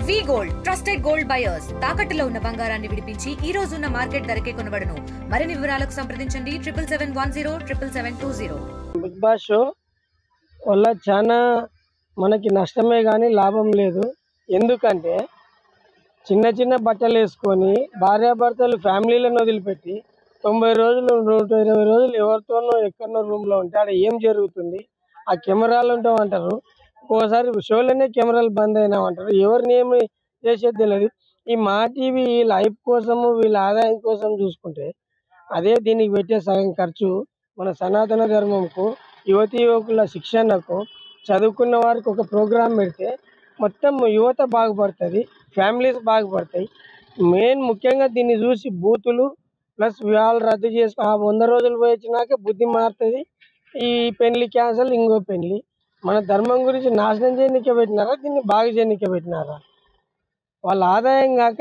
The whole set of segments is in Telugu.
వి గోల్డ్ ట్రస్టెడ్ గోల్డ్ బయర్స్ తాకట్టులో ఉన్న బంగారాన్ని విడిపించి ఈ రోజు ఉన్న మార్కెట్ ధరకే కొనబడును. మరిన్ని వివరాలకు సంప్రదించండి 77107720. బిగ్ బాస్ షో వల్ల చాలా మనకి నష్టమే కానీ లాభం లేదు. ఎందుకంటే చిన్న చిన్న బట్టలు వేసుకొని భార్యాభర్తలు ఫ్యామిలీలను వదిలిపెట్టి 90 రోజులు 120 రోజులు ఎవరితోనో ఎక్కడనో రూమ్లో ఉంటే ఆడ ఏం జరుగుతుంది? ఆ కెమెరాలు ఉంటామంటారు, ఒక్కోసారి షోలోనే కెమెరాలు బంద్ అయినామంటారు. ఎవరిని ఏమి చేసేది తెలియదు. ఈ మా టీవీ లైఫ్ కోసము వీళ్ళ ఆదాయం కోసం చూసుకుంటే అదే దీనికి పెట్టే సగం ఖర్చు మన సనాతన ధర్మంకు, యువతీ యువకుల శిక్షణకు, చదువుకున్న వారికి ఒక ప్రోగ్రాం పెడితే మొత్తం యువత బాగుపడుతుంది, ఫ్యామిలీస్ బాగుపడతాయి. ముఖ్యంగా దీన్ని చూసి బూతులు ప్లస్ వివాహాలు రద్దు చేసుకో 100 రోజులు పోయి వచ్చినాక బుద్ధి మారుతుంది. ఈ పెళ్లి క్యాన్సల్, ఇంకో పెళ్లి. మన ధర్మం గురించి నాశనం చేయనికే పెట్టినారా, దీన్ని బాగా చేయనికే పెట్టినారా? వాళ్ళ ఆదాయం కాక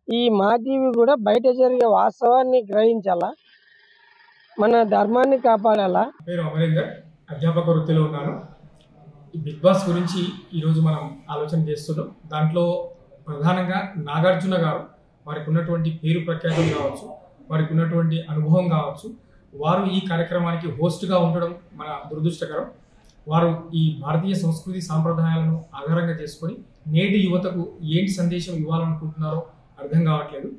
ఈ మా టీవీ కూడా బయట జరిగే వాస్తవాన్ని గ్రహించాలా, మన ధర్మాన్ని కాపాడాలా. పేరు అమరేందర్, అధ్యాపక వృత్తిలో ఉన్నాను. ఈ బిగ్ బాస్ గురించి ఈరోజు మనం ఆలోచన చేస్తున్నాం. దాంట్లో ప్రధానంగా నాగార్జున గారు వారికి ఉన్నటువంటి పేరు ప్రఖ్యాతులు కావచ్చు, వారికి ఉన్నటువంటి అనుభవం కావచ్చు, వారు ఈ కార్యక్రమానికి హోస్ట్గా ఉండడం మన దురదృష్టకరం. వారు ఈ భారతీయ సంస్కృతి సాంప్రదాయాలను ఆధారంగా చేసుకొని నేటి యువతకు ఏంటి సందేశం ఇవ్వాలనుకుంటున్నారో అర్థం కావట్లేదు.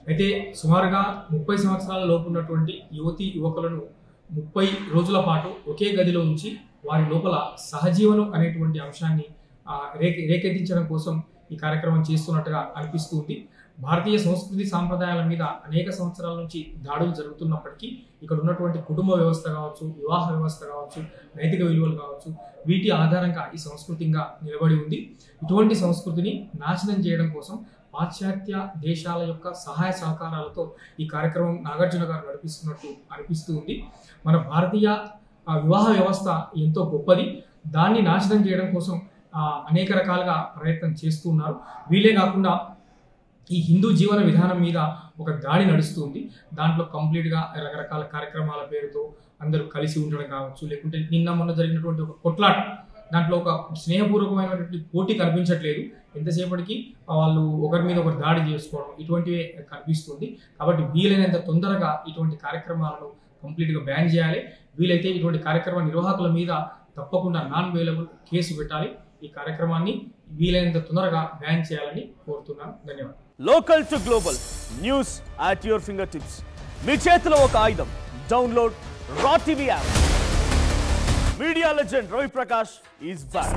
అయితే సుమారుగా 30 సంవత్సరాల లోపు ఉన్నటువంటి యువతీ యువకులను 30 రోజుల పాటు ఒకే గదిలో ఉంచి వారి లోపల సహజీవనం అనేటువంటి అంశాన్ని రేకెత్తించడం కోసం ఈ కార్యక్రమం చేస్తున్నట్టుగా అనిపిస్తుంది. భారతీయ సంస్కృతి సాంప్రదాయాల మీద అనేక సంవత్సరాల నుంచి దాడులు జరుగుతున్నప్పటికీ ఇక్కడ ఉన్నటువంటి కుటుంబ వ్యవస్థ కావచ్చు, వివాహ వ్యవస్థ కావచ్చు, నైతిక విలువలు కావచ్చు, వీటి ఆధారంగా ఈ సంస్కృతిగా నిలబడి ఉంది. ఇటువంటి సంస్కృతిని నాశనం చేయడం కోసం పాశ్చాత్య దేశాల యొక్క సహాయ సహకారాలతో ఈ కార్యక్రమం నాగార్జున గారు నడిపిస్తున్నట్టు అనిపిస్తూ ఉంది. మన భారతీయ వివాహ వ్యవస్థ ఎంతో గొప్పది. దాన్ని నాశనం చేయడం కోసం అనేక రకాలుగా ప్రయత్నం చేస్తూ ఉన్నారు. వీలే కాకుండా ఈ హిందూ జీవన విధానం మీద ఒక దాడి నడుస్తుంది. దాంట్లో కంప్లీట్గా రకరకాల కార్యక్రమాల పేరుతో అందరూ కలిసి ఉండడం కావచ్చు, లేకుంటే నిన్న మొన్న జరిగినటువంటి ఒక కొట్లాట, దాంట్లో ఒక స్నేహపూర్వకమైనటువంటి పోటీ కనిపించట్లేదు. ఎంతసేపటికి వాళ్ళు ఒకరి మీద ఒకరు దాడి చేసుకోవడం ఇటువంటివే కనిపిస్తుంది. కాబట్టి వీలైనంత తొందరగా ఇటువంటి కార్యక్రమాలను కంప్లీట్గా బ్యాన్ చేయాలి. వీలైతే ఇటువంటి కార్యక్రమ నిర్వాహకుల మీద తప్పకుండా నాన్ అవైలబుల్ కేసు పెట్టాలి. ఈ కార్యక్రమాన్ని వీలైనంత తొందరగా బ్యాన్ చేయాలని కోరుతున్నాను. ధన్యవాదాలు. Local to global news at your fingertips. మీ చేతిలో ఒక ఆయుధం. Download Raw TV app. Media legend Ravi Prakash is back.